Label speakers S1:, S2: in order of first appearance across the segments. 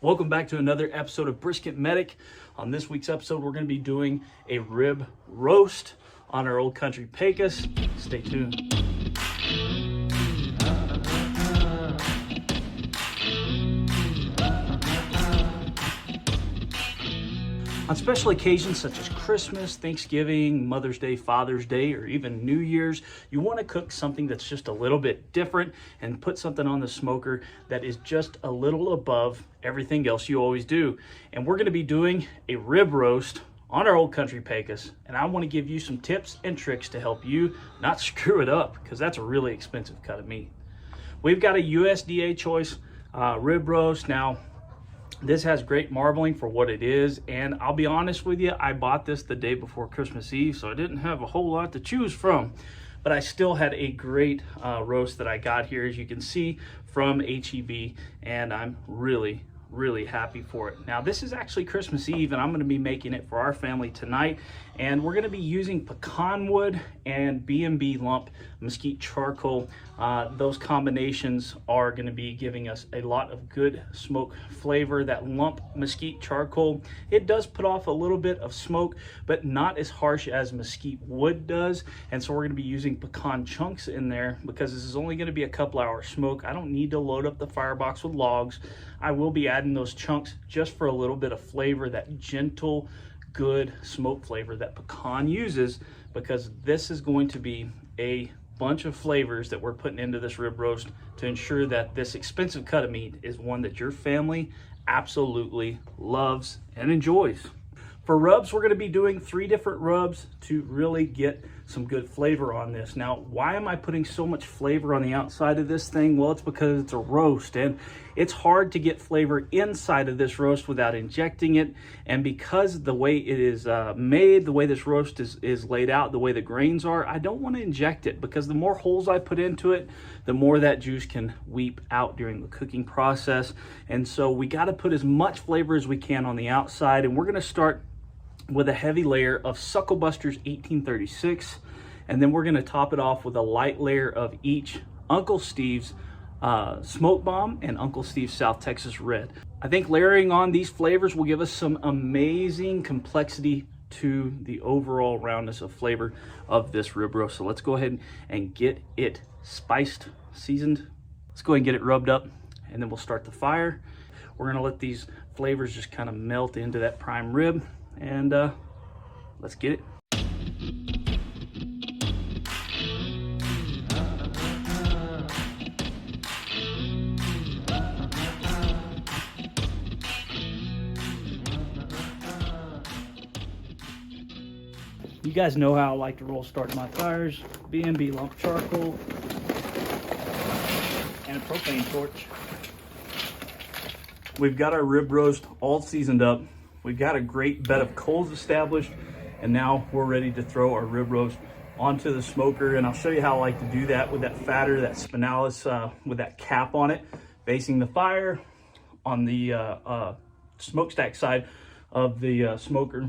S1: Welcome back to another episode of Brisket Medic. On this week's episode, we're going to be doing a rib roast on our Old Country Pecos. Stay tuned. On special occasions such as Christmas, Thanksgiving, Mother's Day, Father's Day, or even New Year's, you want to cook something that's just a little bit different and put something on the smoker that is just a little above everything else you always do. And we're going to be doing a rib roast on our Old Country Pecos, and I want to give you some tips and tricks to help you not screw it up, because that's a really expensive cut of meat. We've got a USDA choice rib roast. Now, this has great marbling for what it is, and I'll be honest with you, I bought this the day before Christmas Eve, so I didn't have a whole lot to choose from, but I still had a great roast that I got here, as you can see, from HEB, and I'm really happy for it. Now, this is actually Christmas Eve, and I'm going to be making it for our family tonight, and we're going to be using pecan wood and B&B lump mesquite charcoal. Those combinations are going to be giving us a lot of good smoke flavor. That lump mesquite charcoal, it does put off a little bit of smoke, but not as harsh as mesquite wood does, and so we're going to be using pecan chunks in there because this is only going to be a couple hours smoke. I don't need to load up the firebox with logs. I will be adding those chunks just for a little bit of flavor, that gentle, good smoke flavor that pecan uses, because this is going to be a bunch of flavors that we're putting into this rib roast to ensure that this expensive cut of meat is one that your family absolutely loves and enjoys. For rubs, we're going to be doing 3 different rubs to really get some good flavor on this. Now, why am I putting so much flavor on the outside of this thing? Well, it's because it's a roast, and it's hard to get flavor inside of this roast without injecting it. And because the way it is made, the way this roast is laid out, the way the grains are, I don't want to inject it, because the more holes I put into it, the more that juice can weep out during the cooking process. And so we got to put as much flavor as we can on the outside, and we're going to start with a heavy layer of Sucklebuster's 1836, and then we're going to top it off with a light layer of each Uncle Steve's Smoke Bomb and Uncle Steve's South Texas Red. I think layering on these flavors will give us some amazing complexity to the overall roundness of flavor of this rib roast. So let's go ahead and get it spiced, seasoned. Let's go ahead and get it rubbed up, and then we'll start the fire. We're going to let these flavors just kind of melt into that prime rib, and let's get it. You guys know how I like to roll start my fires. B&B lump charcoal and a propane torch. We've got our rib roast all seasoned up. We've got a great bed of coals established, and now we're ready to throw our rib roast onto the smoker. And I'll show you how I like to do that with that fatter, that spinalis with that cap on it, facing the fire on the smokestack side of the smoker.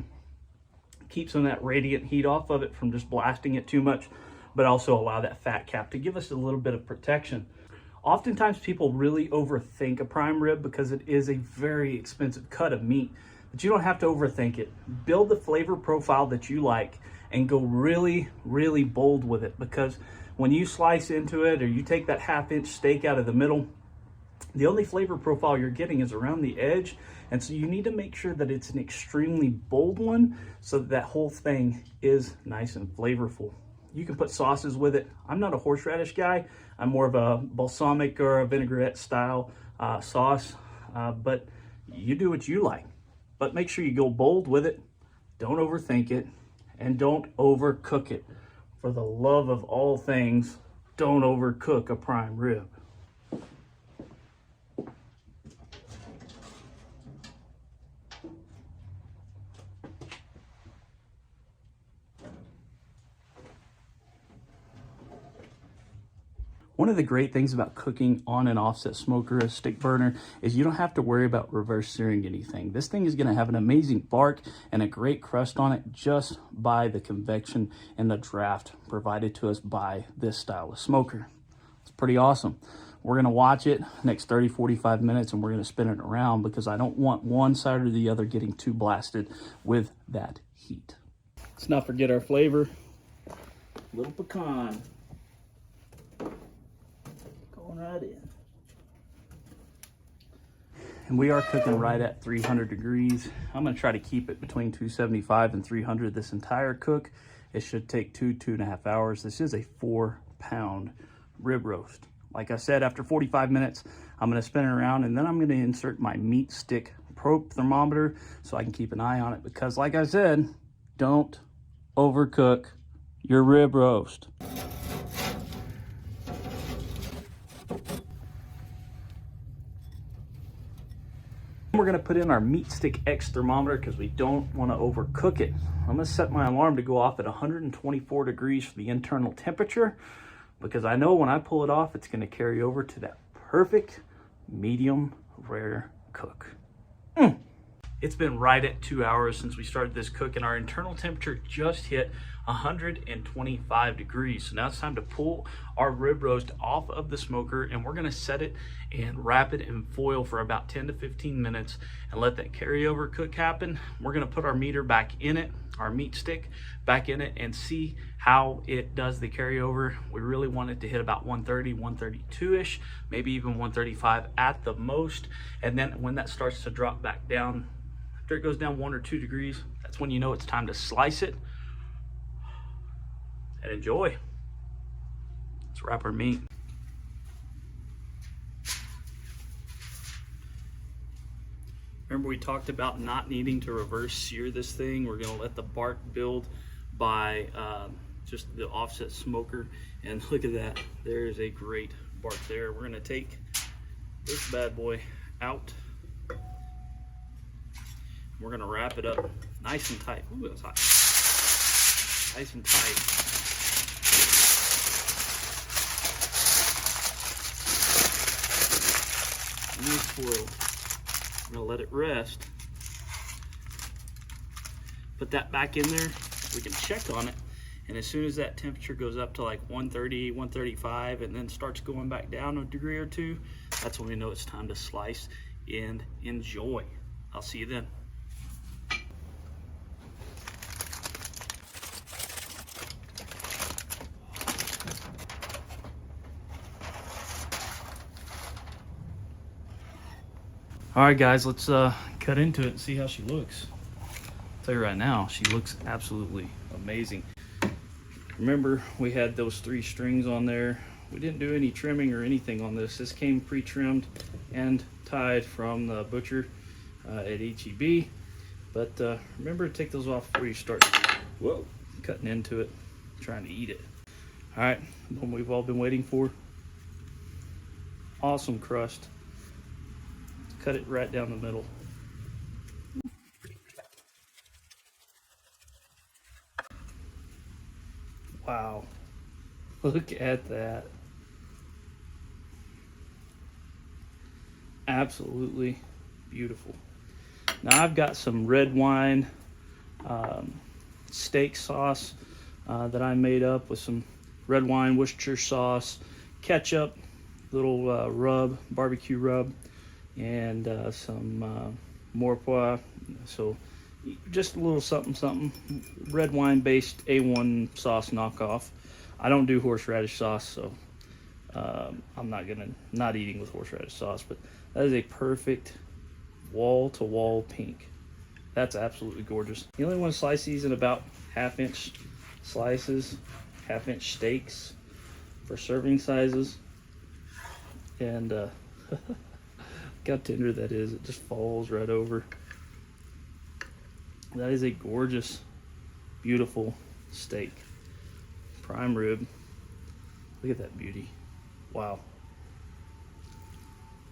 S1: Keep some of that radiant heat off of it from just blasting it too much, but also allow that fat cap to give us a little bit of protection. Oftentimes people really overthink a prime rib because it is a very expensive cut of meat. But you don't have to overthink it. Build the flavor profile that you like and go really bold with it, because when you slice into it or you take that 1/2-inch steak out of the middle, the only flavor profile you're getting is around the edge. And so you need to make sure that it's an extremely bold one so that whole thing is nice and flavorful. You can put sauces with it. I'm not a horseradish guy. I'm more of a balsamic or a vinaigrette style sauce, but you do what you like. But make sure you go bold with it, don't overthink it, and don't overcook it. For the love of all things, don't overcook a prime rib. One of the great things about cooking on an offset smoker, a stick burner, is you don't have to worry about reverse searing anything. This thing is going to have an amazing bark and a great crust on it just by the convection and the draft provided to us by this style of smoker. It's pretty awesome. We're gonna watch it next 30, 45 minutes, and we're gonna spin it around because I don't want one side or the other getting too blasted with that heat. Let's not forget our flavor. Little pecan. Going right in. And we are cooking right at 300 degrees. I'm gonna try to keep it between 275 and 300 this entire cook. It should take 2.5 hours. This is a 4-pound rib roast. Like I said, after 45 minutes, I'm gonna spin it around, and then I'm gonna insert my meat stick probe thermometer so I can keep an eye on it, because like I said, don't overcook your rib roast. We're gonna put in our meat stick X thermometer because we don't want to overcook it. I'm gonna set my alarm to go off at 124 degrees for the internal temperature, because I know when I pull it off, it's gonna carry over to that perfect medium rare cook. It's been right at 2 hours since we started this cook, and our internal temperature just hit 125 degrees. So now it's time to pull our rib roast off of the smoker, and we're gonna set it and wrap it in foil for about 10 to 15 minutes and let that carryover cook happen. We're gonna put our meter back in it, our meat stick back in it, and see how it does the carryover. We really want it to hit about 130, 132-ish, maybe even 135 at the most. And then when that starts to drop back down, after it goes down 1 or 2 degrees, that's when you know it's time to slice it and enjoy. Let's wrap our meat. Remember, we talked about not needing to reverse sear this thing. We're gonna let the bark build by just the offset smoker. And look at that, there's a great bark there. We're gonna take this bad boy out. We're gonna wrap it up nice and tight. Ooh, that's hot. Nice and tight. Use foil. I'm gonna let it rest. Put that back in there. We can check on it. And as soon as that temperature goes up to like 130, 135, and then starts going back down a degree or two, that's when we know it's time to slice and enjoy. I'll see you then. All right, guys, let's cut into it and see how she looks. I'll tell you right now, she looks absolutely amazing. Remember, we had those 3 strings on there. We didn't do any trimming or anything on this. This came pre-trimmed and tied from the butcher at HEB. But remember to take those off before you start cutting into it, trying to eat it. All right, what we've all been waiting for. Awesome crust. Cut it right down the middle. Wow, look at that. Absolutely beautiful. Now I've got some red wine steak sauce that I made up with some red wine, Worcestershire sauce, ketchup, little rub, barbecue rub, and some morpois. So just a little something, red wine based A1 sauce knockoff. I don't do horseradish sauce, so I'm not eating with horseradish sauce, but that is a perfect wall-to-wall pink. That's absolutely gorgeous. You only want to slice these in about 1/2-inch slices, 1/2-inch steaks for serving sizes. And look how tender that is. It just falls right over. That is a gorgeous, beautiful steak. Prime rib. Look at that beauty. Wow.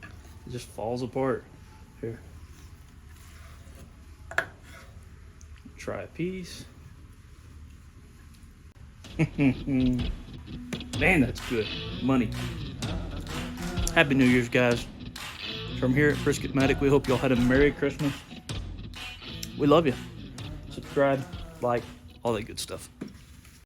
S1: It just falls apart. Here. Try a piece. Man, that's good. Money. Happy New Year's, guys. From here at Brisket Medic, we hope y'all had a Merry Christmas. We love you. Subscribe, like, all that good stuff.